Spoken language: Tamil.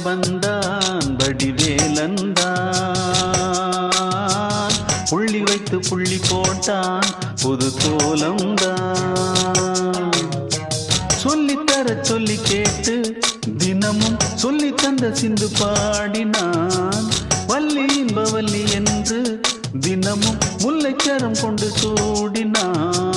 வந்தான் வடிவேலந்தான், புள்ளி வைத்து புள்ளி போட்டான் புது கோலம்தான். சொல்லித்தர சொல்லி கேட்டு தினமும் சொல்லி தந்த சிந்து பாடினான், வள்ளி இன்பவல்லி என்று தினமும் முல்லைச்சரம் கொண்டு சூடினான்.